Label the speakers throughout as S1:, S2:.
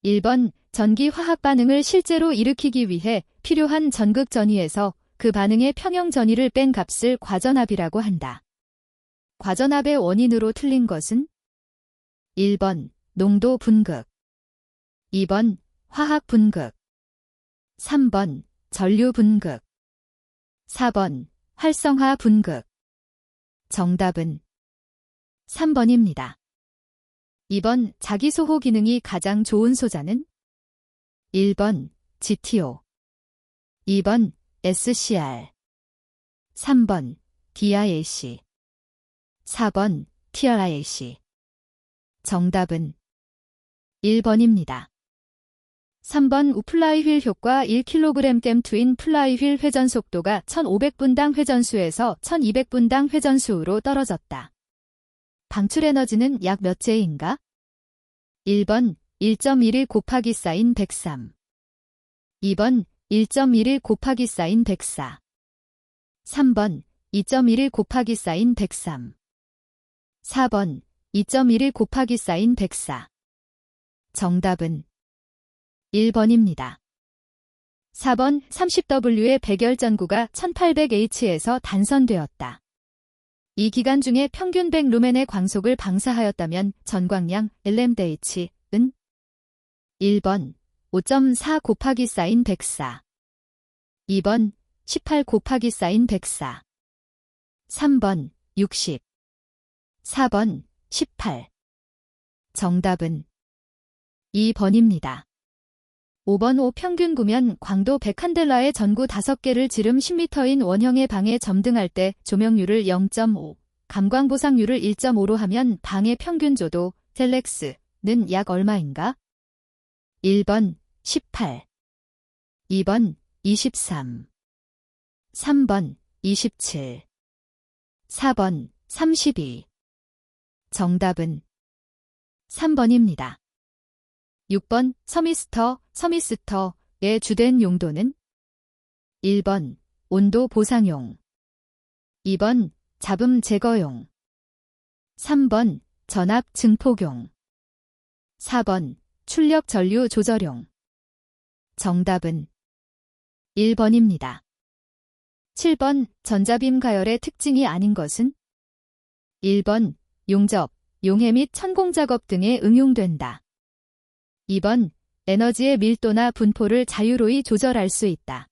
S1: 1번 전기 화학 반응을 실제로 일으키기 위해 필요한 전극 전위에서 그 반응의 평형 전위를 뺀 값을 과전압이라고 한다. 과전압의 원인으로 틀린 것은 1번 농도 분극, 2번 화학 분극, 3번 전류 분극, 4번 활성화 분극. 정답은 3번입니다. 2번 자기소호 기능이 가장 좋은 소자는 1번 GTO, 2번 SCR, 3번 DIAC, 4번 TRIAC. 정답은 1번입니다. 3번 우플라이휠 효과 1kg 트윈 플라이휠 회전 속도가 1500분당 회전수에서 1200분당 회전수로 떨어졌다. 방출 에너지는 약 몇 제인가? 1번 1.11 곱하기 사인 103, 2번 1.11 곱하기 사인 104, 3번 2.11 곱하기 사인 103, 4번 2.11 곱하기 사인 104. 정답은 1번입니다. 4번 30W의 백열전구가 1800H에서 단선되었다. 이 기간 중에 평균 100루멘의 광속을 방사하였다면 전광량 LMDH은 1번 5.4 곱하기 사인 104, 2번 18 곱하기 사인 104, 3번 60, 4번 18. 정답은 2번입니다. 5번 5 평균 구면 광도 100칸델라의 전구 5개를 지름 10m인 원형의 방에 점등할 때 조명률을 0.5, 감광 보상률을 1.5로 하면 방의 평균 조도 셀렉스는 약 얼마인가? 1번 18, 2번 23, 3번 27, 4번 32. 정답은 3번입니다. 6번 서미스터의 주된 용도는 1번 온도 보상용, 2번 잡음 제거용, 3번 전압 증폭용, 4번 출력 전류 조절용. 정답은 1번입니다. 7번 전자빔 가열의 특징이 아닌 것은 1번 용접, 용해 및 천공작업 등에 응용된다. 2번 에너지의 밀도나 분포를 자유로이 조절할 수 있다.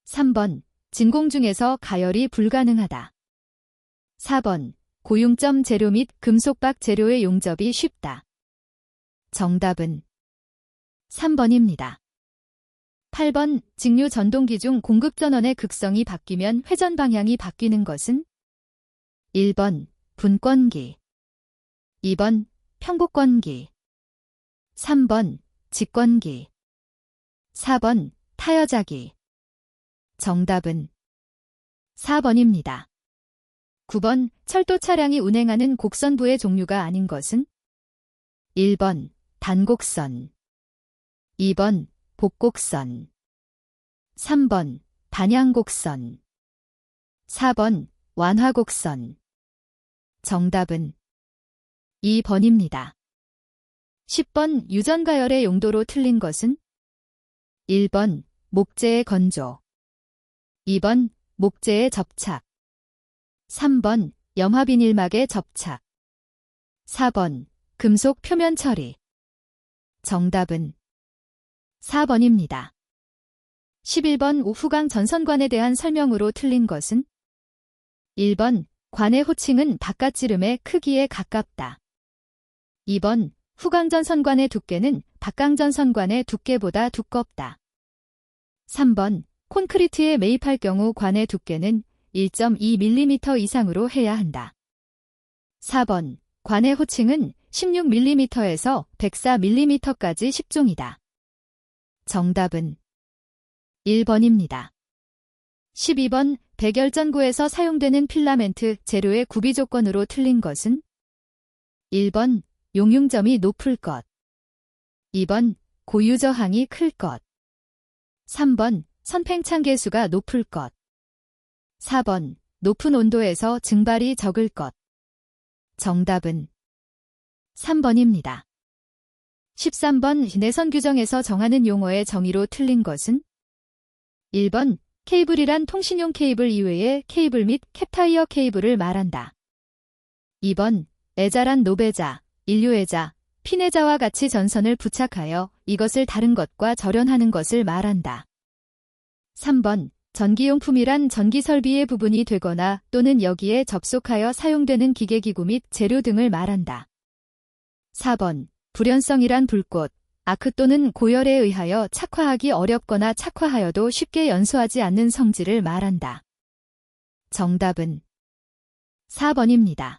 S1: 3번 진공 중에서 가열이 불가능하다. 4번 고융점 재료 및 금속박 재료의 용접이 쉽다. 정답은 3번입니다. 8번 직류 전동기 중 공급전원의 극성이 바뀌면 회전 방향이 바뀌는 것은 1번 분권기, 2번 평곡권기, 3번 직권기, 4번 타여자기. 정답은 4번입니다. 9번 철도 차량이 운행하는 곡선부의 종류가 아닌 것은 1번 단곡선, 2번 복곡선, 3번 반향곡선, 4번 완화곡선. 정답은 2번입니다. 10번 유전가열의 용도로 틀린 것은 1번 목재의 건조, 2번 목재의 접착, 3번 염화비닐막의 접착, 4번 금속 표면 처리. 정답은 4번입니다. 11번 우후강 전선관에 대한 설명으로 틀린 것은 1번 관의 호칭은 바깥지름의 크기에 가깝다. 2번 후강전선관의 두께는 박강전선관의 두께보다 두껍다. 3번 콘크리트에 매입할 경우 관의 두께는 1.2mm 이상으로 해야 한다. 4번 관의 호칭은 16mm에서 104mm까지 10종이다. 정답은 1번입니다. 12번 백열전구에서 사용되는 필라멘트 재료의 구비 조건으로 틀린 것은 1번 용융점이 높을 것, 2번 고유저항이 클 것, 3번 선팽창 계수가 높을 것, 4번 높은 온도에서 증발이 적을 것. 정답은 3번입니다. 13번 내선 규정에서 정하는 용어의 정의로 틀린 것은? 1번 케이블이란 통신용 케이블 이외의 케이블 및 캡타이어 케이블을 말한다. 2번 애자란 노배자, 인류애자, 핀애자와 같이 전선을 부착하여 이것을 다른 것과 절연하는 것을 말한다. 3번 전기용품이란 전기설비의 부분이 되거나 또는 여기에 접속하여 사용되는 기계기구 및 재료 등을 말한다. 4번 불연성이란 불꽃, 아크 또는 고열에 의하여 착화하기 어렵거나 착화하여도 쉽게 연소하지 않는 성질을 말한다. 정답은 4번입니다.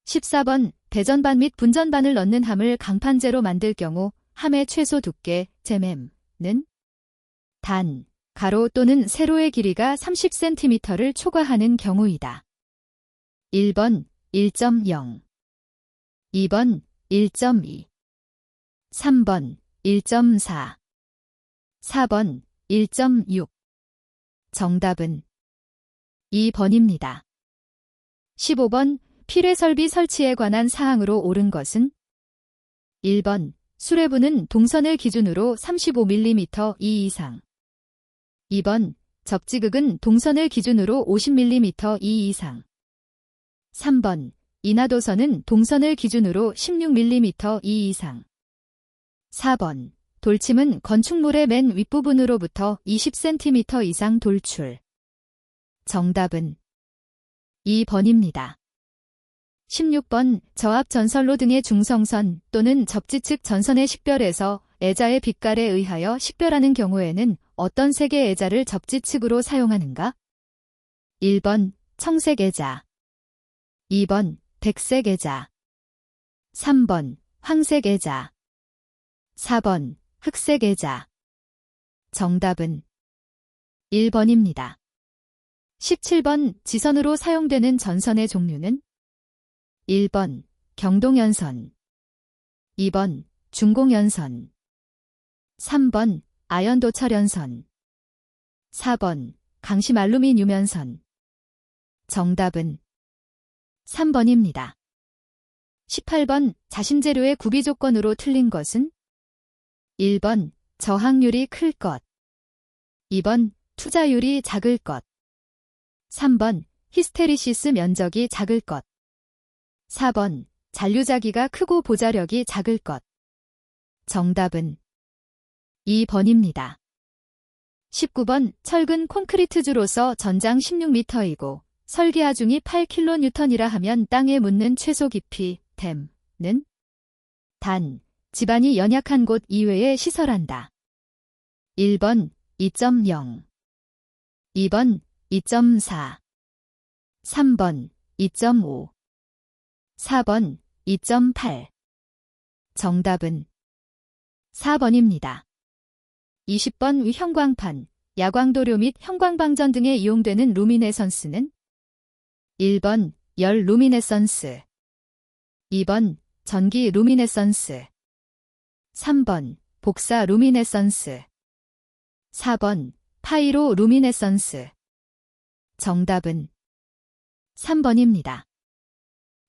S1: 14번 대전반 및 분전반을 넣는 함을 강판재로 만들 경우 함의 최소 두께, 제맴는 단, 가로 또는 세로의 길이가 30cm를 초과하는 경우이다. 1번 1.0 2번 1.2 3번 1.4 4번 1.6 정답은 2번입니다. 15번 필외설비 설치에 관한 사항으로 옳은 것은? 1번 수레부는 동선을 기준으로 35mm 이상 2번 접지극은 동선을 기준으로 50mm 이상 3번 인하도선은 동선을 기준으로 16mm 이상 4번 돌침은 건축물의 맨 윗부분으로부터 20cm 이상 돌출 정답은 2번입니다. 16번 저압 전선로 등의 중성선 또는 접지측 전선의 식별에서 애자의 빛깔에 의하여 식별하는 경우에는 어떤 색의 애자를 접지측으로 사용하는가? 1번 청색 애자 2번 백색 애자 3번 황색 애자 4번 흑색 애자 정답은 1번입니다. 17번 지선으로 사용되는 전선의 종류는? 1번 경동연선 2번 중공연선 3번 아연도철연선 4번 강심 알루미늄연선 정답은 3번입니다. 18번 자신재료의 구비 조건으로 틀린 것은? 1번 저항률이 클 것 2번 투자율이 작을 것 3번 히스테리시스 면적이 작을 것 4번 잔류자기가 크고 보자력이 작을 것 정답은 2번입니다. 19번 철근 콘크리트주로서 전장 16m이고 설계하중이 8kN이라 하면 땅에 묻는 최소 깊이 댐는 단, 지반이 연약한 곳 이외에 시설한다. 1번 2.0 2번 2.4 3번 2.5 4번 2.8 정답은 4번입니다. 20번 형광판, 야광도료 및 형광방전 등에 이용되는 루미네선스는? 1번 열 루미네선스 2번 전기 루미네선스 3번 복사 루미네선스 4번 파이로 루미네선스 정답은 3번입니다.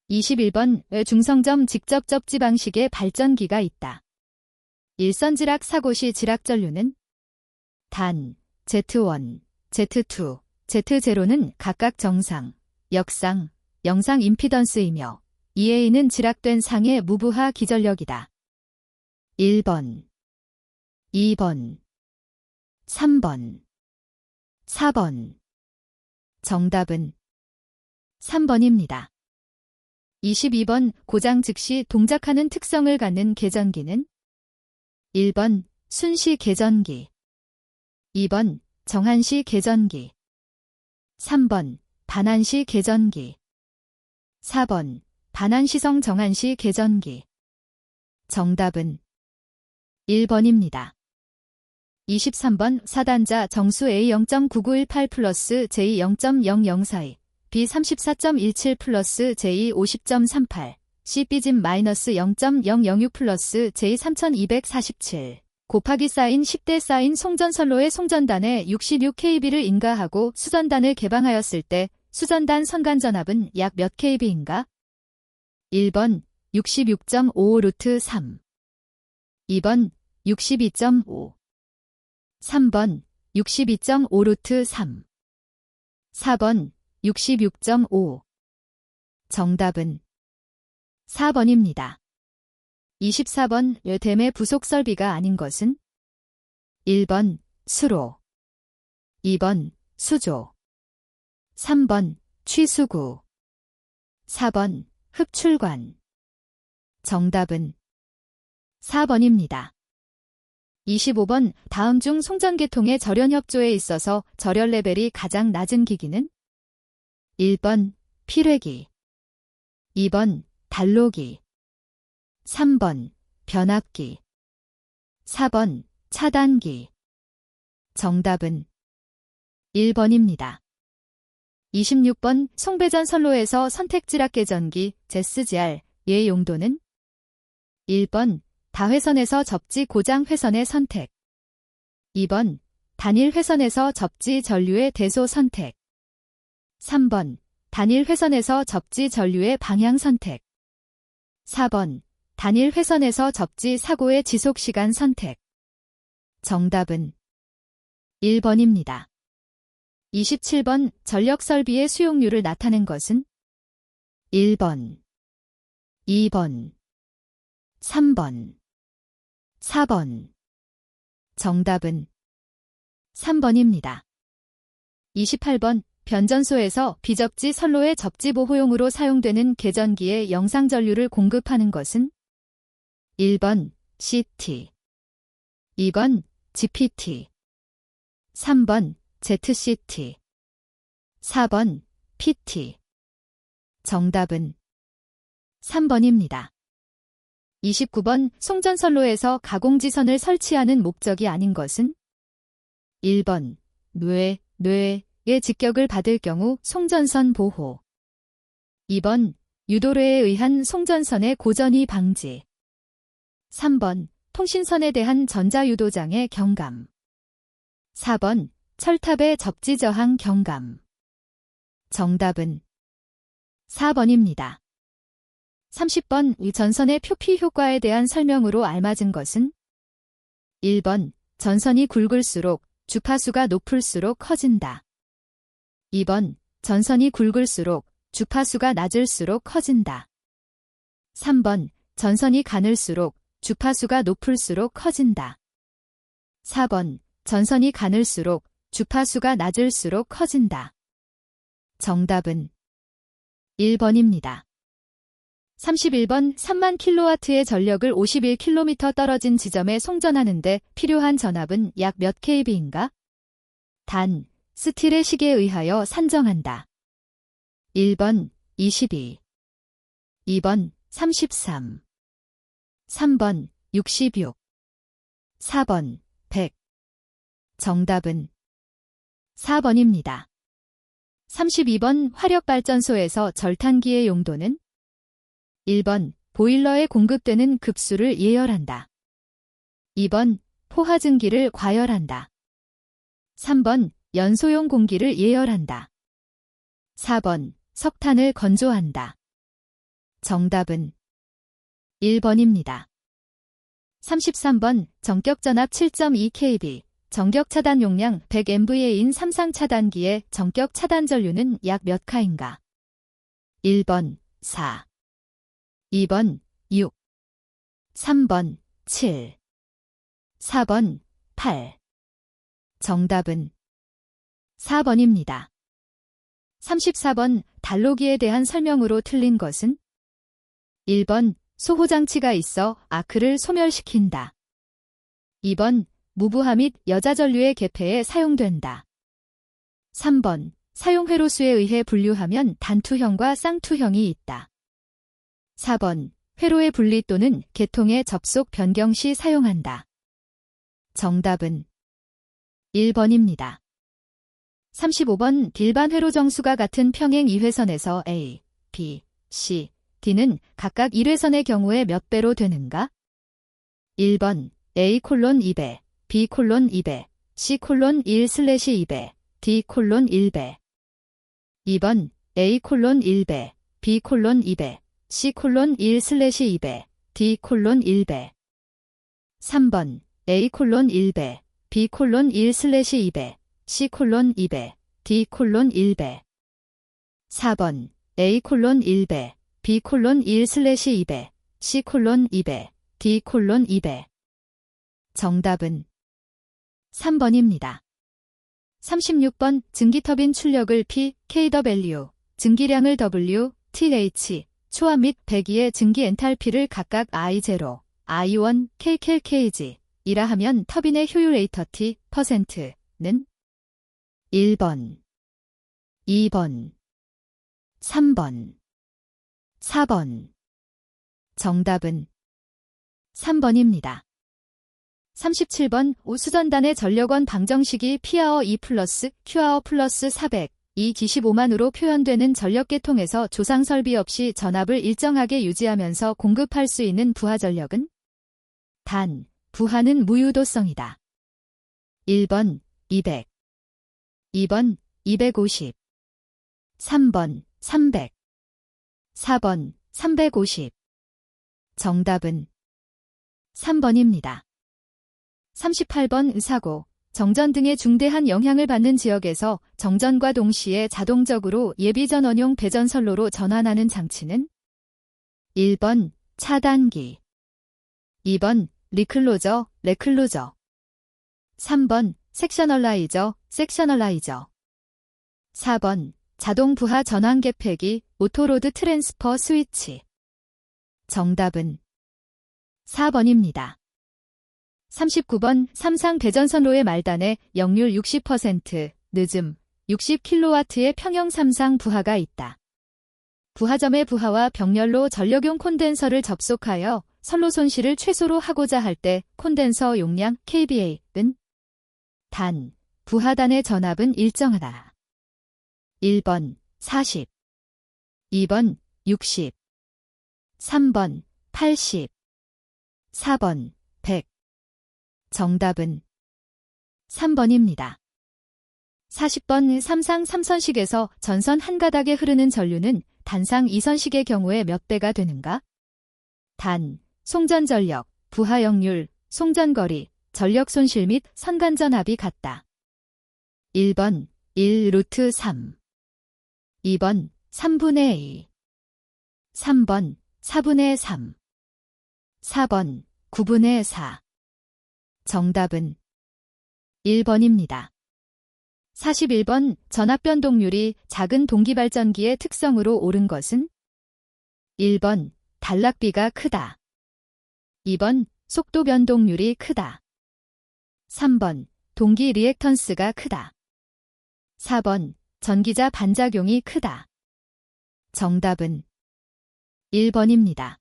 S1: 21번 중성점 직접 접지 방식의 발전기가 있다. 일선지락 사고 시 지락 전류는? 단, Z1, Z2, Z0는 각각 정상, 역상, 영상 임피던스이며 EA는 지락된 상의 무부하 기전력이다. 1번, 2번, 3번, 4번 정답은 3번입니다. 22번 고장 즉시 동작하는 특성을 갖는 계전기는? 1번 순시 계전기 2번 정한시 계전기 3번 반한시 계전기 4번 반한시성 정한시 계전기 정답은 1번입니다. 23번 사단자 정수 A0.9918 플러스 J0.0042 B34.17 플러스 J50.38 CB짐 마이너스 0.006 플러스 J3247 곱하기 사인 10대 사인 송전선로의 송전단에 66kB를 인가하고 수전단을 개방하였을 때 수전단 선간전압은 약 몇 kB인가? 1번 66.55 루트 3 2번 62.5 3번 62.5 루트 3 4번 66.5 정답은 4번입니다. 24번 댐의 부속 설비가 아닌 것은 1번 수로 2번 수조 3번 취수구 4번 흡출관 정답은 4번입니다. 25번 다음 중 송전계통의 절연협조에 있어서 절연 레벨이 가장 낮은 기기는 1번 필회기 2번 단로기 3번 변압기 4번 차단기 정답은 1번입니다. 26번 송배전 선로에서 선택지락계전기 ZSGR 의 용도는 1번 다회선에서 접지 고장 회선의 선택 2번 단일 회선에서 접지 전류의 대소 선택 3번 단일 회선에서 접지 전류의 방향 선택 4번 단일 회선에서 접지 사고의 지속시간 선택 정답은 1번입니다. 27번 전력설비의 수용률을 나타낸 것은 1번 2번 3번 4번 정답은 3번입니다. 28번 변전소에서 비접지 선로의 접지 보호용으로 사용되는 계전기에 영상 전류를 공급하는 것은 1번 CT 2번 GPT 3번 ZCT 4번 PT 정답은 3번입니다. 29번 송전선로에서 가공지선을 설치하는 목적이 아닌 것은 1번 뇌의 직격을 받을 경우 송전선 보호 2번 유도뢰에 의한 송전선의 고전이 방지 3번 통신선에 대한 전자유도장애 경감 4번 철탑의 접지 저항 경감 정답은 4번입니다. 30번 전선의 표피 효과에 대한 설명으로 알맞은 것은 1번 전선이 굵을수록 주파수가 높을수록 커진다. 2번 전선이 굵을수록 주파수가 낮을수록 커진다. 3번 전선이 가늘수록 주파수가 높을수록 커진다. 4번 전선이 가늘수록 주파수가 낮을수록 커진다. 정답은 1번입니다. 31번 3만 킬로와트의 전력을 51km 떨어진 지점에 송전하는데 필요한 전압은 약 몇 kV인가? 단, 스틸의 식에 의하여 산정한다. 1번 22 2번 33 3번 66 4번 100 정답은 4번입니다. 32번 화력발전소에서 절탄기의 용도는 1번 보일러에 공급되는 급수를 예열한다. 2번 포화증기를 과열한다. 3번 연소용 공기를 예열한다. 4번 석탄을 건조한다. 정답은 1번입니다. 33번 전격전압 7.2kV, 전격차단 용량 100MVA인 삼상차단기의 전격차단 전류는 약 몇 카인가? 1번 4 2번 6 3번 7 4번 8 정답은 4번입니다. 34번 단로기에 대한 설명으로 틀린 것은 1번 소호장치가 있어 아크를 소멸시킨다. 2번 무부하 및 여자전류의 개폐에 사용된다. 3번 사용 회로수에 의해 분류하면 단투형과 쌍투형이 있다. 4번 회로의 분리 또는 계통의 접속 변경 시 사용한다. 정답은 1번입니다. 35번 일반 회로 정수가 같은 평행 2회선에서 A, B, C, D는 각각 1회선의 경우에 몇 배로 되는가? 1번 A:2배, B:2배, C:1/2배, D:1배. 2번 A:1배, B:2배, C:1/2배, D:1배. 3번 A:1배, B:1/2배, C:2배, D:1배. 4번 A:1배, B:1/2배, C:2배, D:2배. 정답은 3번입니다. 36번 증기터빈 출력을 P, kW, 증기량을 W, TH, 초압 및 배기의 증기 엔탈피를 각각 I0, I1, kcal/kg 이라 하면 터빈의 효율 레이터 T%는 1번, 2번, 3번, 4번. 정답은 3번입니다. 37번 오수전단의 전력원 방정식이 P아워 2 플러스 Q아워 플러스 400, 이 기시5만으로 표현되는 전력계통에서 조상설비 없이 전압을 일정하게 유지하면서 공급할 수 있는 부하전력은? 단, 부하는 무유도성이다. 1번 200, 2번 250, 3번 300, 4번 350. 정답은 3번입니다. 38번 사고, 정전 등의 중대한 영향을 받는 지역에서 정전과 동시에 자동적으로 예비전원용 배전선로로 전환하는 장치는? 1번 차단기, 2번 리클로저, 레클로저, 3번 섹셔널라이저, 섹셔널라이저, 4번 자동 부하 전환 개폐기, 오토로드 트랜스퍼 스위치. 정답은 4번입니다. 39번 삼상 배전선로의 말단에 역률 60%, 늦음 60kW의 평형 삼상 부하가 있다. 부하점의 부하와 병렬로 전력용 콘덴서를 접속하여 선로 손실을 최소로 하고자 할 때 콘덴서 용량 kVA는? 단, 부하단의 전압은 일정하다. 1번 40, 2번 60, 3번 80, 4번 100. 정답은 3번입니다. 40번 삼상 3선식에서 전선 한 가닥에 흐르는 전류는 단상 2선식의 경우에 몇 배가 되는가? 단, 송전전력, 부하역률, 송전거리, 전력 손실 및 선간전압이 같다. 1번 1루트 3, 2번 3분의 2, 3번 4분의 3, 4번 9분의 4. 정답은 1번입니다. 41번 전압변동률이 작은 동기발전기의 특성으로 옳은 것은? 1번 단락비가 크다. 2번 속도 변동률이 크다. 3번 동기 리액턴스가 크다. 4번 전기자 반작용이 크다. 정답은 1번입니다.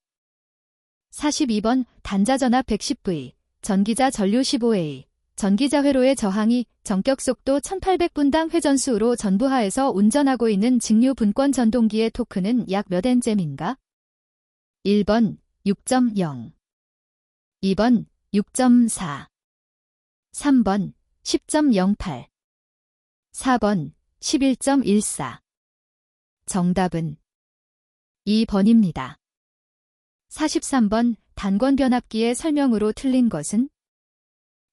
S1: 42번 단자전압 110V, 전기자 전류 15A, 전기자 회로의 저항이 전격 속도 1800분당 회전수로 전부하에서 운전하고 있는 직류 분권 전동기의 토크는 약 몇 N잼인가? 1번 6.0, 2번 6.4, 3번 10.08, 4번 11.14. 정답은 2번입니다. 43번 단권변압기의 설명으로 틀린 것은?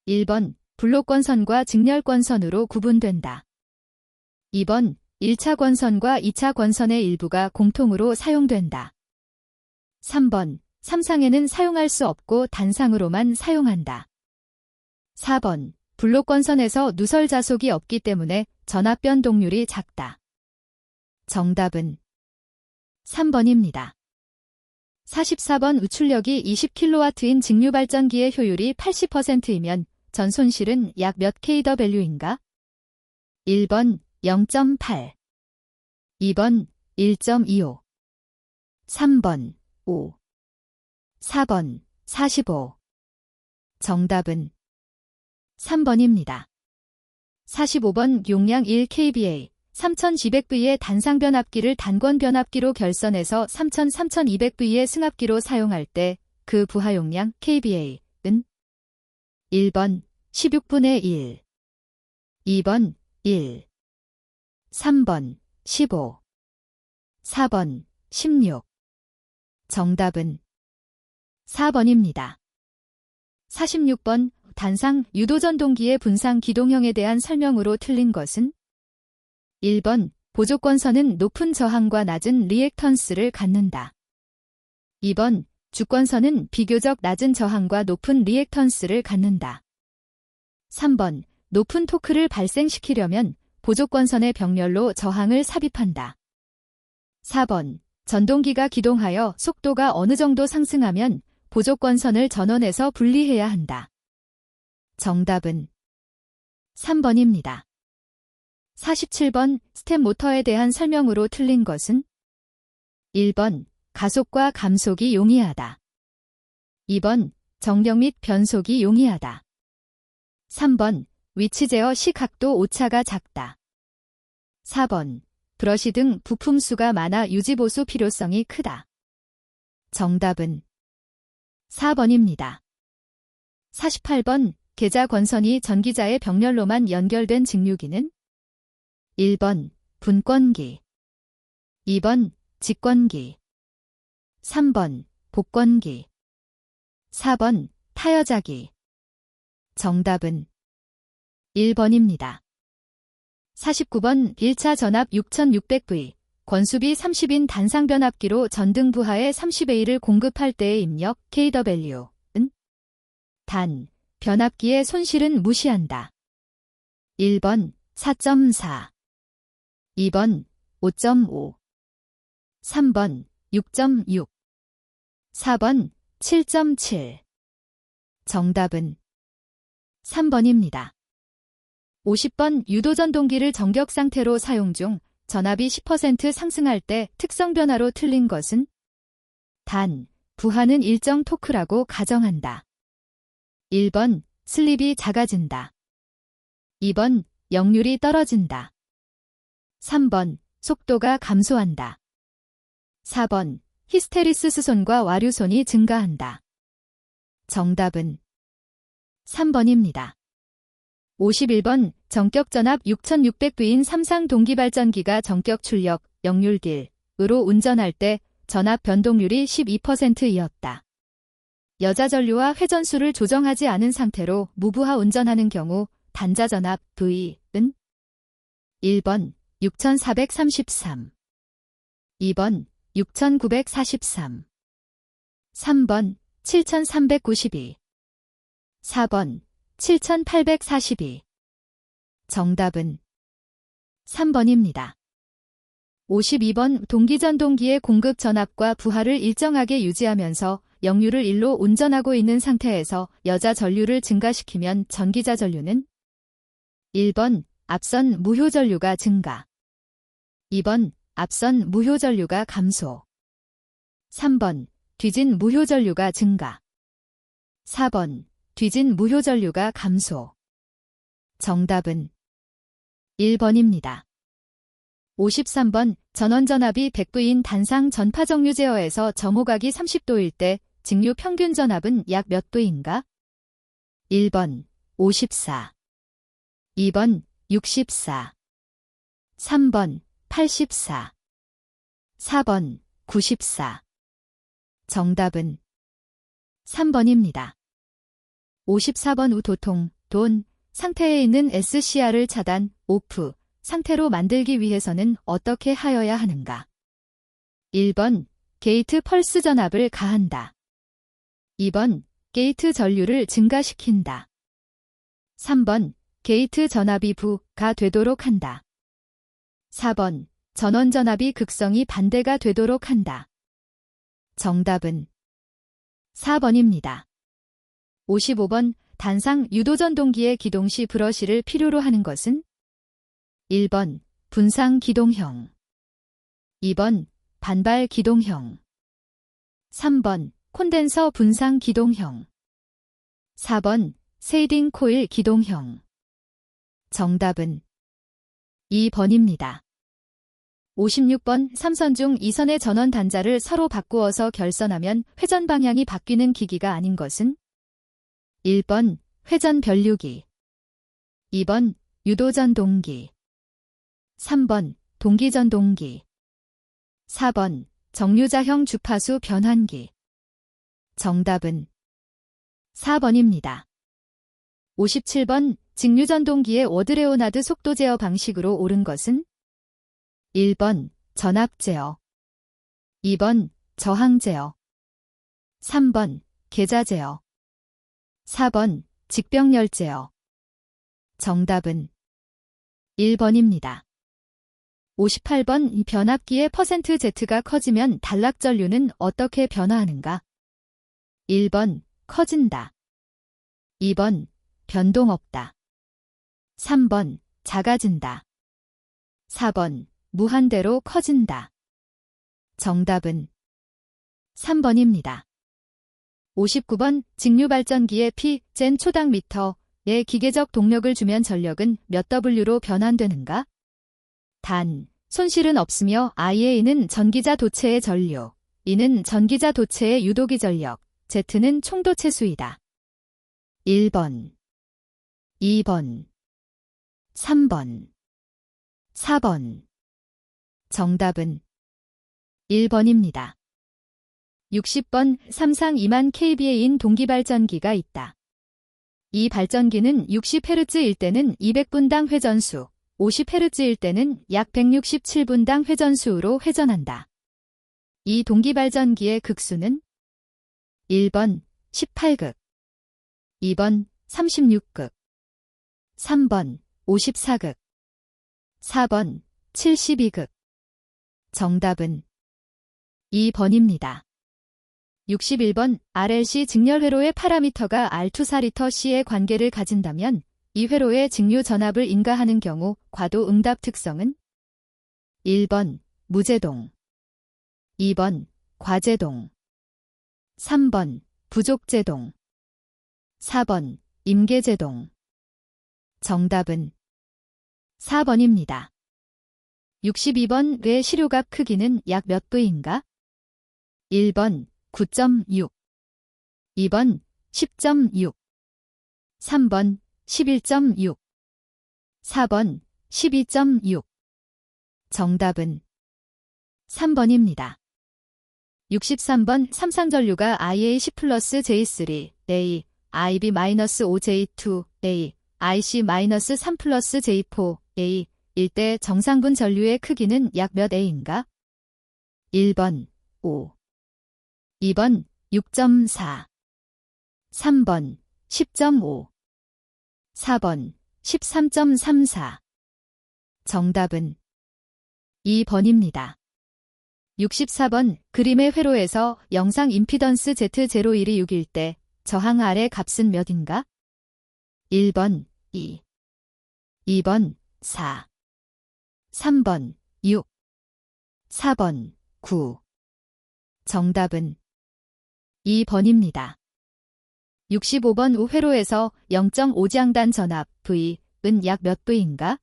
S1: 1번 블록권선과 직렬권선으로 구분된다. 2번 1차 권선과 2차 권선의 일부가 공통으로 사용된다. 3번 삼상에는 사용할 수 없고 단상으로만 사용한다. 4번 블록권선에서 누설 자속이 없기 때문에 전압 변동률이 작다. 정답은 3번입니다. 44번 우출력이 20kW인 직류발전기의 효율이 80%이면 전 손실은 약 몇 kW인가? 1번 0.8, 2번 1.25, 3번 5, 4번 45. 정답은 3번입니다. 45번 용량 1kVA, 3200V의 단상변압기를 단권변압기로 결선해서 3200V의 승합기로 사용할 때 그 부하 용량 kVA는? 1번 16분의 1, 2번 1, 3번 15, 4번 16. 정답은 4번입니다. 46번 단상 유도전동기의 분상 기동형에 대한 설명으로 틀린 것은 1번 보조권선은 높은 저항과 낮은 리액턴스를 갖는다. 2번 주권선은 비교적 낮은 저항과 높은 리액턴스를 갖는다. 3번 높은 토크를 발생시키려면 보조권선의 병렬로 저항을 삽입한다. 4번 전동기가 기동하여 속도가 어느 정도 상승하면 보조권선을 전원에서 분리해야 한다. 정답은 3번입니다. 47번 스텝 모터에 대한 설명으로 틀린 것은 1번 가속과 감속이 용이하다. 2번 정력 및 변속이 용이하다. 3번 위치 제어 시 각도 오차가 작다. 4번 브러시 등 부품 수가 많아 유지보수 필요성이 크다. 정답은 4번입니다. 48번 계좌 권선이 전기자의 병렬로만 연결된 직류기는 1번 분권기, 2번 직권기, 3번 복권기, 4번 타여자기. 정답은 1번입니다. 49번 1차 전압 6600V, 권수비 30인 단상변압기로 전등 부하의 30A 를 공급할 때의 입력 kW은 단, 변압기의 손실은 무시한다. 1번 4.4, 2번 5.5, 3번 6.6, 4번 7.7. 정답은 3번입니다. 50번 유도전동기를 정격 상태로 사용 중 전압이 10% 상승할 때 특성 변화로 틀린 것은 단, 부하는 일정 토크라고 가정한다. 1번 슬립이 작아진다. 2번 역률이 떨어진다. 3번 속도가 감소한다. 4번 히스테리스 수손과 와류손이 증가한다. 정답은 3번입니다. 51번 정격전압 6600V인 삼상 동기발전기가 정격 출력, 역률 딜으로 운전할 때 전압 변동률이 12%이었다. 여자 전류와 회전수를 조정하지 않은 상태로 무부하 운전하는 경우 단자 전압 V은 1번 6433, 2번 6943, 3번 7392, 4번 7842. 정답은 3번입니다. 52번 동기전동기의 공급 전압과 부하를 일정하게 유지하면서 역류를 1로 운전하고 있는 상태에서 여자 전류를 증가시키면 전기자 전류는 1번 앞선 무효 전류가 증가, 2번 앞선 무효 전류가 감소, 3번 뒤진 무효 전류가 증가, 4번 뒤진 무효 전류가 감소. 정답은 1번입니다. 53번 전원 전압이 100V인 단상 전파 정류 제어에서 점호각이 30도일 때 직류 평균 전압은 약 몇 V인가? 1번 54, 2번 64, 3번 84, 4번 94. 정답은 3번입니다. 54번 우도통, 돈, 상태에 있는 SCR을 차단, 오프, 상태로 만들기 위해서는 어떻게 하여야 하는가? 1번, 게이트 펄스 전압을 가한다. 2번, 게이트 전류를 증가시킨다. 3번, 게이트 전압이 부가 되도록 한다. 4번, 전원 전압이 극성이 반대가 되도록 한다. 정답은 4번입니다. 55번 단상 유도전동기의 기동 시 브러시를 필요로 하는 것은 1번 분상 기동형, 2번 반발 기동형, 3번 콘덴서 분상 기동형, 4번 세이딩 코일 기동형. 정답은 2번입니다. 56번 3선 중 2선의 전원 단자를 서로 바꾸어서 결선하면 회전 방향이 바뀌는 기기가 아닌 것은 1번 회전 변류기, 2번 유도전동기, 3번 동기전동기, 4번 정류자형 주파수 변환기. 정답은 4번입니다. 57번 직류전동기의 워드레오나드 속도 제어 방식으로 옳은 것은 1번 전압 제어, 2번 저항 제어, 3번 계자 제어, 4번 직병렬 제어. 정답은 1번입니다. 58번 변압기의 %Z가 커지면 단락 전류는 어떻게 변화하는가? 1번 커진다. 2번 변동 없다. 3번 작아진다. 4번 무한대로 커진다. 정답은 3번입니다. 59번 직류발전기의 P/Gen 초당 미터에 기계적 동력을 주면 전력은 몇 W로 변환되는가? 단, 손실은 없으며 IA는 전기자 도체의 전류, E는 전기자 도체의 유도기 전력, Z는 총도체 수이다. 1번, 2번, 3번, 4번. 정답은 1번입니다. 60번 삼상 2만 kVA인 동기발전기가 있다. 이 발전기는 60Hz일 때는 200분당 회전수, 50Hz일 때는 약 167분당 회전수로 회전한다. 이 동기발전기의 극수는 1번 18극, 2번 36극, 3번 54극, 4번 72극. 정답은 2번입니다. 61번 RLC 직렬회로의 파라미터가 R2-4리터-C의 관계를 가진다면 이 회로의 직류 전압을 인가하는 경우 과도 응답 특성은 1번 무제동, 2번 과제동, 3번 부족제동, 4번 임계제동. 정답은 4번입니다. 62번 뇌 시료갑 크기는 약 몇 V인가? 1번 9.6, 2번 10.6, 3번 11.6, 4번 12.6. 정답은 3번입니다. 63번 삼상전류가 IA10 플러스 J3, A, IB-5J2, A, IC-3 플러스 J4, A, 일 때 정상분 전류의 크기는 약 몇 A인가? 1번 5, 2번 6.4, 3번 10.5, 4번 13.34. 정답은 2번입니다. 64번 그림의 회로에서 영상 임피던스 Z01이 6일 때 저항 R의 값은 몇인가? 1번 2, 2번 4, 3번 6, 4번 9. 정답은 2번입니다. 65번 우회로에서 0.5장단 전압 V은 약 몇 V인가?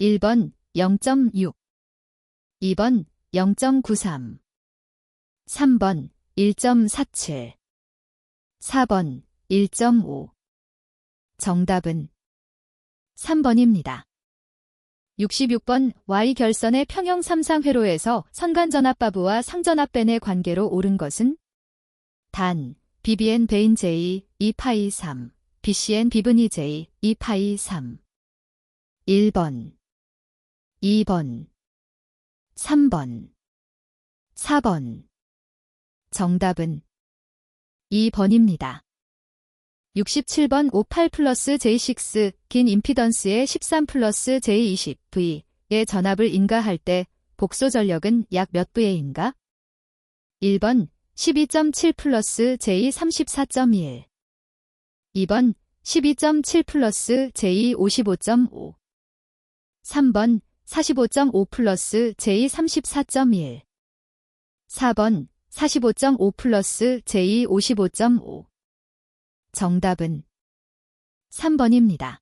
S1: 1번 0.6, 2번 0.93, 3번 1.47, 4번 1.5. 정답은 3번입니다. 66번 Y결선의 평형 3상회로에서 선간전압바브와 상전압밴의 관계로 옳은 것은? 단, BBN 베인 J 2파이 3, BCN 비브니 J 2파이 3. 1번, 2번, 3번, 4번. 정답은 2번입니다. 67번 58 플러스 J6 긴 임피던스의 13 플러스 J20 V의 전압을 인가할 때 복소 전력은 약 몇 V인가? 1번 12.7 플러스 J34.1, 2번 12.7 플러스 J55.5, 3번 45.5 플러스 J34.1, 4번 45.5 플러스 J55.5. 정답은 3번입니다.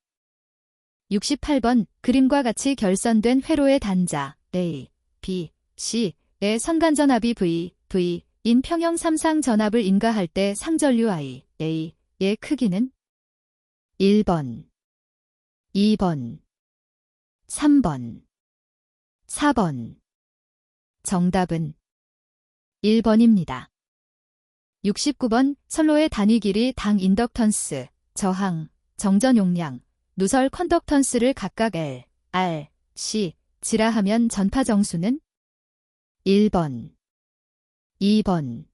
S1: 68번 그림과 같이 결선된 회로의 단자 A, B, C의 선간전압이 V인 평형 3상 전압을 인가할 때 상전류 I, A의 크기는 1번, 2번, 3번, 4번. 정답은 1번입니다. 69번 선로의 단위 길이 당 인덕턴스, 저항, 정전 용량, 누설 컨덕턴스를 각각 L, R, C, G라 하면 전파 정수는 1번, 2번,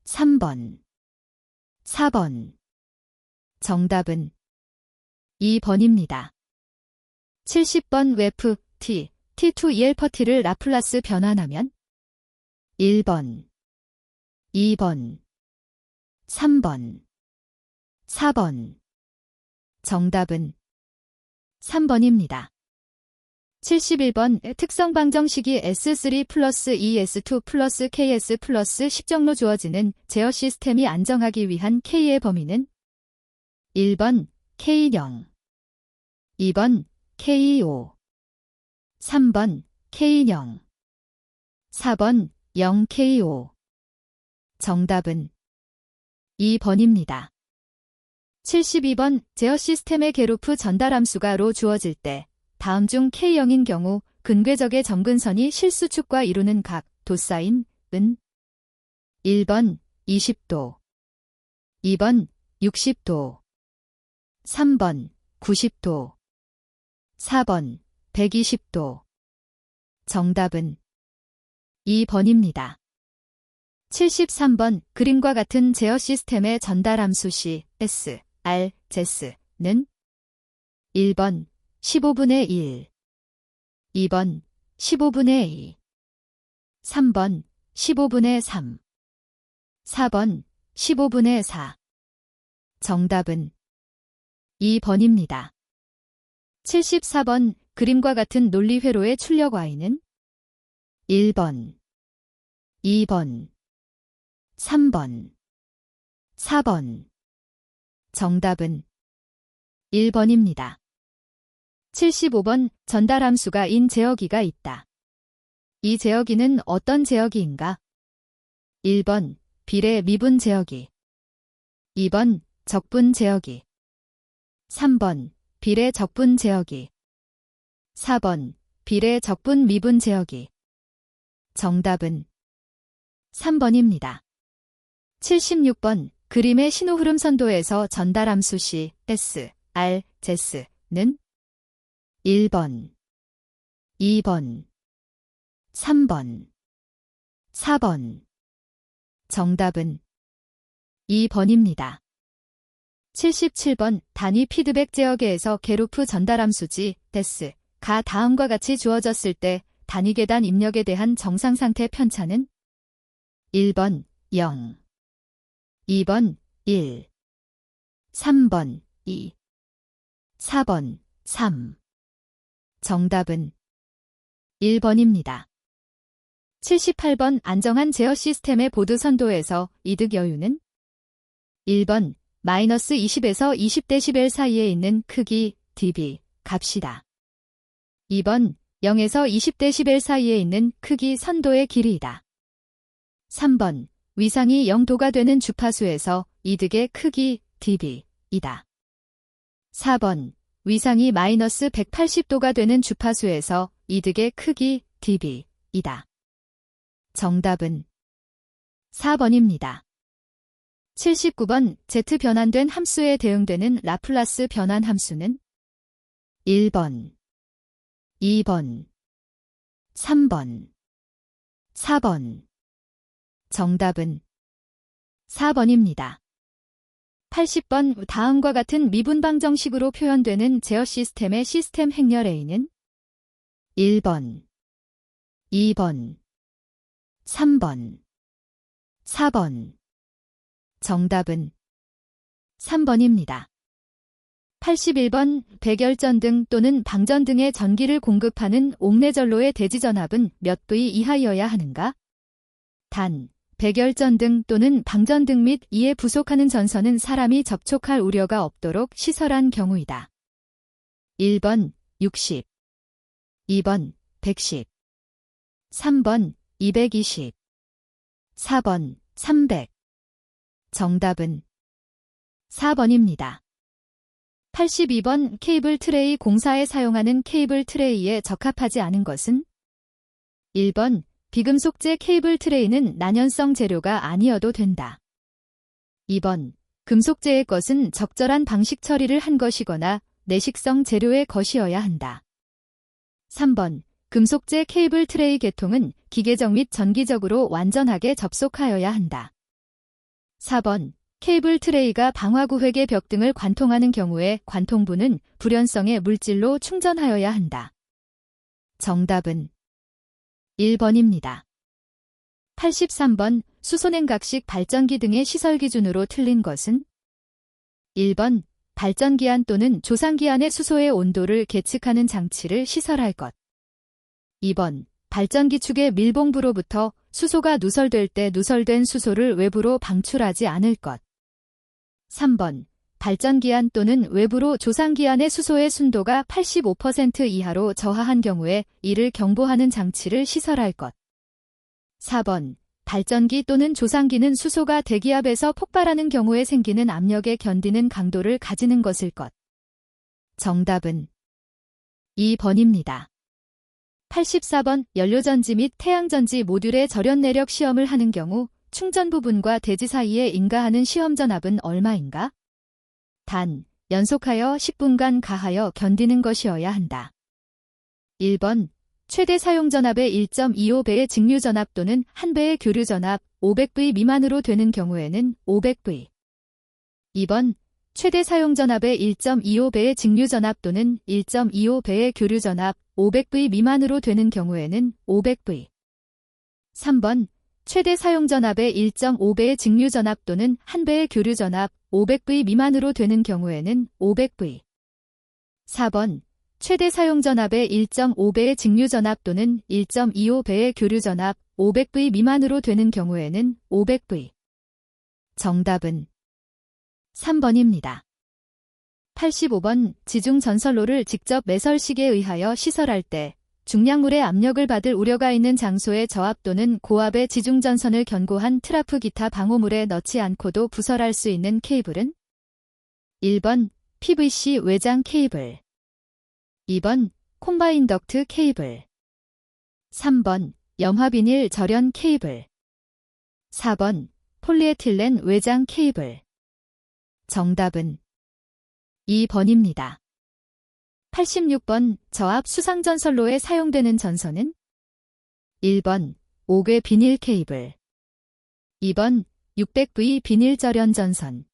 S1: 3번, 4번. 정답은 2번입니다. 70번 웨프, T, T2 EL퍼티를 라플라스 변환하면 1번, 2번, 3번, 4번. 정답은 3번입니다. 71번 특성 방정식이 S3 플러스 ES2 플러스 KS 플러스 10정로 주어지는 제어 시스템이 안정하기 위한 K의 범위는 1번 K0, 2번 K5, 3번 K0, 4번 0K5. 정답은 2번입니다. 72번 제어 시스템의 게루프 전달 함수가 로 주어질 때 다음 중 K0인 경우 근궤적의 점근선이 실수축과 이루는 각, 도사인, 은 1번 20도, 2번 60도, 3번 90도, 4번 120도. 정답은 2번입니다. 73번 그림과 같은 제어 시스템의 전달 함수 시 S, R, ZS는 1번 15분의 1, 2번 15분의 2, 3번 15분의 3, 4번 15분의 4. 정답은 2번입니다. 74번 그림과 같은 논리 회로의 출력 Y는 1번, 2번, 3번, 4번. 정답은 1번입니다. 75번 전달 함수가 인 제어기가 있다. 이 제어기는 어떤 제어기인가? 1번 비례 미분 제어기, 2번 적분 제어기, 3번 비례 적분 제어기, 4번 비례 적분 미분 제어기. 정답은 3번입니다. 76번 그림의 신호흐름 선도에서 전달 함수 시 S, R, ZS는 1번, 2번, 3번, 4번. 정답은 2번입니다. 77번 단위 피드백 제어계에서 게루프 전달 함수지 S, 가 다음과 같이 주어졌을 때 단위 계단 입력에 대한 정상 상태 편차는 1번 0, 2번 1, 3번 2, 4번 3. 정답은 1번입니다. 78번 안정한 제어 시스템의 보드 선도에서 이득 여유는 1번 마이너스 20에서 20dB 사이에 있는 크기 dB 값이다. 2번 0에서 20dB 사이에 있는 크기 선도의 길이이다. 3번 위상이 0도가 되는 주파수에서 이득의 크기 dB이다. 4번 위상이 마이너스 180도가 되는 주파수에서 이득의 크기 dB이다. 정답은 4번입니다. 79번 Z 변환된 함수에 대응되는 라플라스 변환 함수는 1번, 2번, 3번, 4번. 정답은 4번입니다. 80번 다음과 같은 미분방정식으로 표현되는 제어 시스템의 시스템 행렬 A는 1번, 2번, 3번, 4번. 정답은 3번입니다. 81번 백열전 또는 방전 등의 전기를 공급하는 옥내전로의 대지전압은 몇 V 이하여야 하는가? 단, 백열전 또는 방전 및 이에 부속하는 전선은 사람이 접촉할 우려가 없도록 시설한 경우이다. 1번 60, 2번 110, 3번 220, 4번 300. 정답은 4번입니다. 82번 케이블 트레이 공사에 사용하는 케이블 트레이에 적합하지 않은 것은 1번 비금속재 케이블 트레이는 난연성 재료가 아니어도 된다. 2번. 금속재의 것은 적절한 방식 처리를 한 것이거나 내식성 재료의 것이어야 한다. 3번. 금속재 케이블 트레이 계통은 기계적 및 전기적으로 완전하게 접속하여야 한다. 4번. 케이블 트레이가 방화구획의 벽 등을 관통하는 경우에 관통부는 불연성의 물질로 충전하여야 한다. 정답은 1번입니다. 83번. 수소냉각식 발전기 등의 시설 기준으로 틀린 것은 1번. 발전기안 또는 조상기안의 수소의 온도를 계측하는 장치를 시설할 것. 2번. 발전기 축의 밀봉부로부터 수소가 누설될 때 누설된 수소를 외부로 방출하지 않을 것. 3번. 발전기안 또는 외부로 조상기안의 수소의 순도가 85% 이하로 저하한 경우에 이를 경보하는 장치를 시설할 것. 4번. 발전기 또는 조상기는 수소가 대기압에서 폭발하는 경우에 생기는 압력에 견디는 강도를 가지는 것일 것. 정답은 2번입니다. 84번. 연료전지 및 태양전지 모듈의 절연 내력 시험을 하는 경우 충전 부분과 대지 사이에 인가하는 시험 전압은 얼마인가? 단, 연속하여 10분간 가하여 견디는 것이어야 한다. 1번. 최대 사용 전압의 1.25배의 직류 전압 또는 1배의 교류 전압 500V 미만으로 되는 경우에는 500V. 2번. 최대 사용 전압의 1.25배의 직류 전압 또는 1.25배의 교류 전압 500V 미만으로 되는 경우에는 500V. 3번. 최대 사용 전압의 1.5배의 직류 전압 또는 1배의 교류 전압 500V 미만으로 되는 경우에는 500V. 4번. 최대 사용 전압의 1.5배의 직류 전압 또는 1.25배의 교류 전압 500V 미만으로 되는 경우에는 500V. 정답은 3번입니다. 85번. 지중 전선로를 직접 매설식에 의하여 시설할 때 중량물의 압력을 받을 우려가 있는 장소에 저압 또는 고압의 지중전선을 견고한 트라프 기타 방호물에 넣지 않고도 부설할 수 있는 케이블은 1번. PVC 외장 케이블. 2번. 콤바인 덕트 케이블. 3번. 염화비닐 절연 케이블. 4번. 폴리에틸렌 외장 케이블. 정답은 2번입니다. 86번. 저압 수상전선로에 사용되는 전선은 1번. 5궤 비닐 케이블. 2번. 600V 비닐 절연 전선.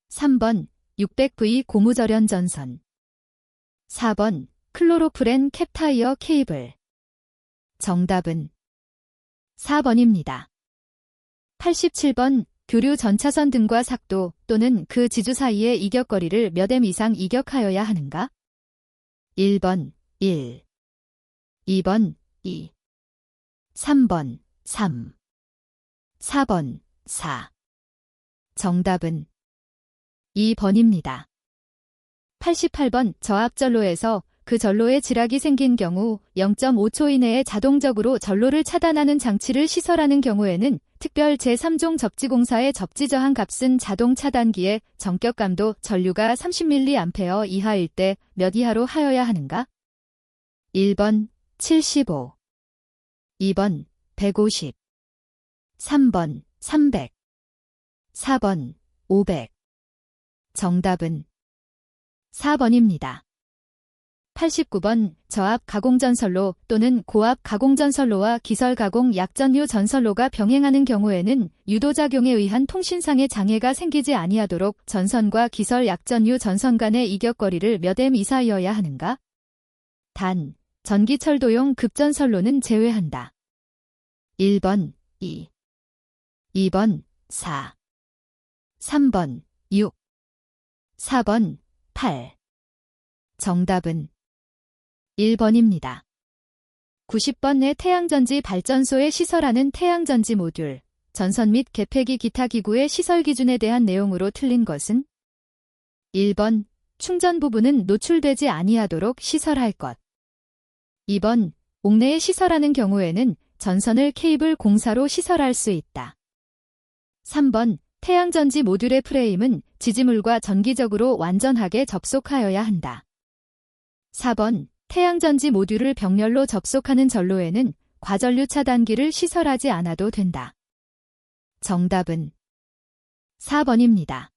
S1: 3번. 600V 고무 절연 전선. 4번. 클로로프렌 캡타이어 케이블. 정답은 4번입니다. 87번. 교류 전차선 등과 삭도 또는 그 지주 사이의 이격거리를 몇 m 이상 이격하여야 하는가? 1번 1, 2번 2, 3번 3, 4번 4. 정답은 2번입니다. 88번. 저압전로에서 그 전로에 지락이 생긴 경우 0.5초 이내에 자동적으로 전로를 차단하는 장치를 시설하는 경우에는 특별 제3종 접지공사의 접지저항 값은 자동 차단기의 정격감도 전류가 30mA 이하일 때 몇 이하로 하여야 하는가? 1번 75, 2번 150, 3번 300, 4번 500. 정답은 4번입니다. 89번. 저압 가공전선로 또는 고압 가공전선로와 기설 가공 약전류 전선로가 병행하는 경우에는 유도작용에 의한 통신상의 장애가 생기지 아니하도록 전선과 기설 약전류 전선 간의 이격거리를 몇 m 이사이어야 하는가? 단, 전기철도용 급전선로는 제외한다. 1번 2, 2번 4, 3번 6, 4번 8. 정답은 1번입니다. 90번. 내 태양전지 발전소에 시설하는 태양전지 모듈, 전선 및 개폐기 기타 기구의 시설 기준에 대한 내용으로 틀린 것은 1번. 충전 부분은 노출되지 아니하도록 시설할 것. 2번. 옥내에 시설하는 경우에는 전선을 케이블 공사로 시설할 수 있다. 3번. 태양전지 모듈의 프레임은 지지물과 전기적으로 완전하게 접속하여야 한다. 4번. 태양전지 모듈을 병렬로 접속하는 전로에는 과전류 차단기를 시설하지 않아도 된다. 정답은 4번입니다.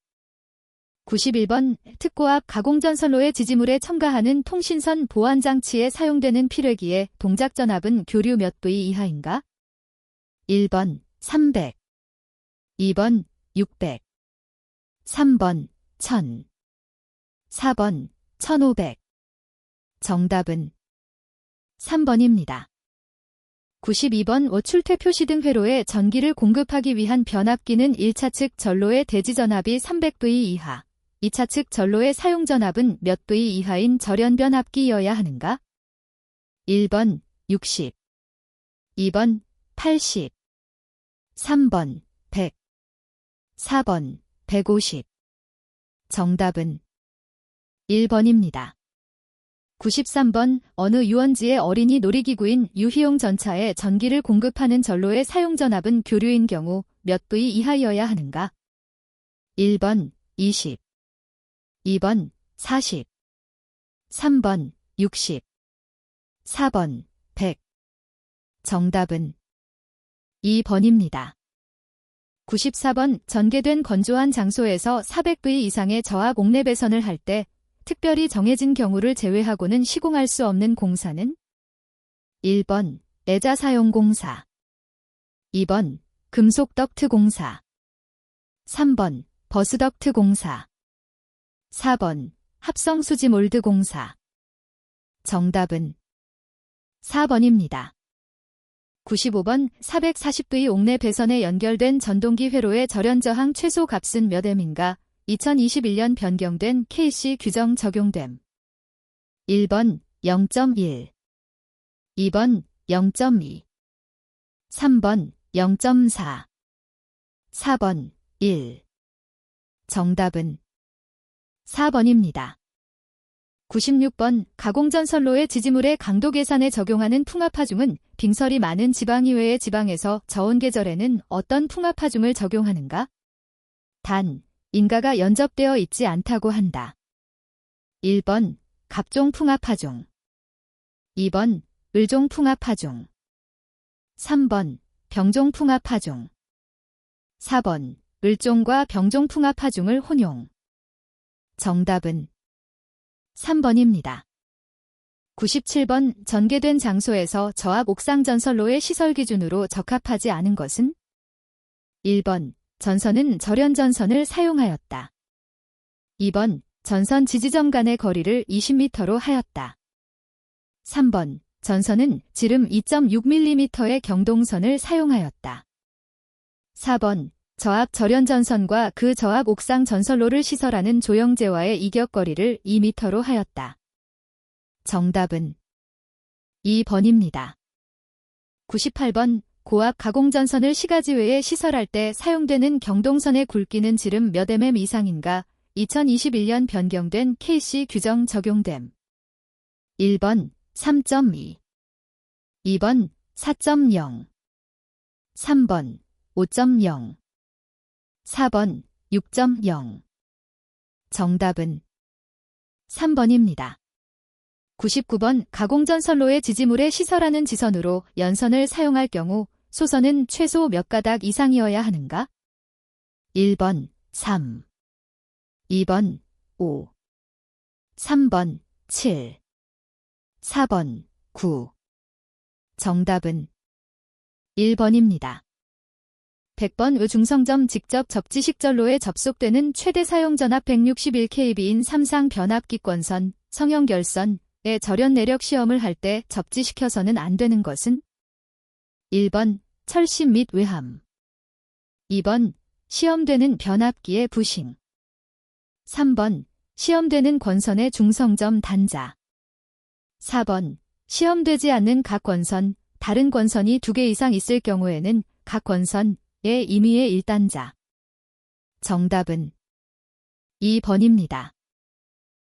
S1: 91번 특고 앞 가공전선로의 지지물에 첨가하는 통신선 보안장치에 사용되는 필회기의 동작전압은 교류 몇 V 이하인가? 1번 300, 2번 600, 3번 1000, 4번 1500. 정답은 3번입니다. 92번 오출퇴 표시 등 회로에 전기를 공급하기 위한 변압기는 1차 측 전로의 대지전압이 300V 이하, 2차 측 전로의 사용전압은 몇 V 이하인 절연변압기여야 하는가? 1번 60, 2번 80, 3번 100, 4번 150. 정답은 1번입니다. 93번 어느 유원지의 어린이 놀이기구인 유희용 전차에 전기를 공급하는 전로의 사용전압은 교류인 경우 몇 V 이하여야 하는가? 1번 20, 2번 40, 3번 60, 4번 100. 정답은 2번입니다. 94번 전개된 건조한 장소에서 400V 이상의 저압 옥내 배선을 할 때 특별히 정해진 경우를 제외하고는 시공할 수 없는 공사는? 1번 애자사용공사, 2번 금속덕트 공사, 3번 버스덕트 공사, 4번 합성수지몰드 공사. 정답은 4번입니다. 95번 440V 옥내 배선에 연결된 전동기 회로의 절연저항 최소 값은 몇 M인가? 2021년 변경된 KC 규정 적용됨. 1번 0.1, 2번 0.2, 3번 0.4, 4번 1. 정답은 4번입니다. 96번 가공전선로의 지지물의 강도 계산에 적용하는 풍압하중은 빙설이 많은 지방 이외의 지방에서 저온 계절에는 어떤 풍압하중을 적용하는가? 단, 인가가 연접되어 있지 않다고 한다. 1번 갑종 풍압하중, 2번 을종 풍압하중, 3번 병종 풍압하중, 4번 을종과 병종 풍압하중을 혼용. 정답은 3번입니다. 97번 전개된 장소에서 저압 옥상 전선로의 시설 기준으로 적합하지 않은 것은? 1번 전선은 절연전선을 사용하였다. 2번 전선 지지점 간의 거리를 20m로 하였다. 3번 전선은 지름 2.6mm의 경동선을 사용하였다. 4번 저압 절연전선과 그 저압 옥상 전선로를 시설하는 조형제와의 이격거리를 2m로 하였다. 정답은 2번입니다. 98번 고압 가공전선을 시가지회에 시설할 때 사용되는 경동선의 굵기는 지름 몇 mm 이상인가? 2021년 변경된 KC 규정 적용됨. 1번 3.2, 2번 4.0, 3번 5.0, 4번 6.0. 정답은 3번입니다. 99번 가공전선로의 지지물에 시설하는 지선으로 연선을 사용할 경우 소선은 최소 몇 가닥 이상이어야 하는가? 1번 3, 2번 5, 3번 7, 4번 9. 정답은 1번입니다. 100번 의중성점 직접 접지식전로에 접속되는 최대 사용전압 161kV인 삼상 변압기권선, 성형결선의 절연 내력 시험을 할 때 접지시켜서는 안 되는 것은? 1번 철심 및 외함, 2번 시험되는 변압기의 부싱, 3번 시험되는 권선의 중성점 단자, 4번 시험되지 않는 각 권선, 다른 권선이 2개 이상 있을 경우에는 각 권선의 임의의 1단자. 정답은 2번입니다.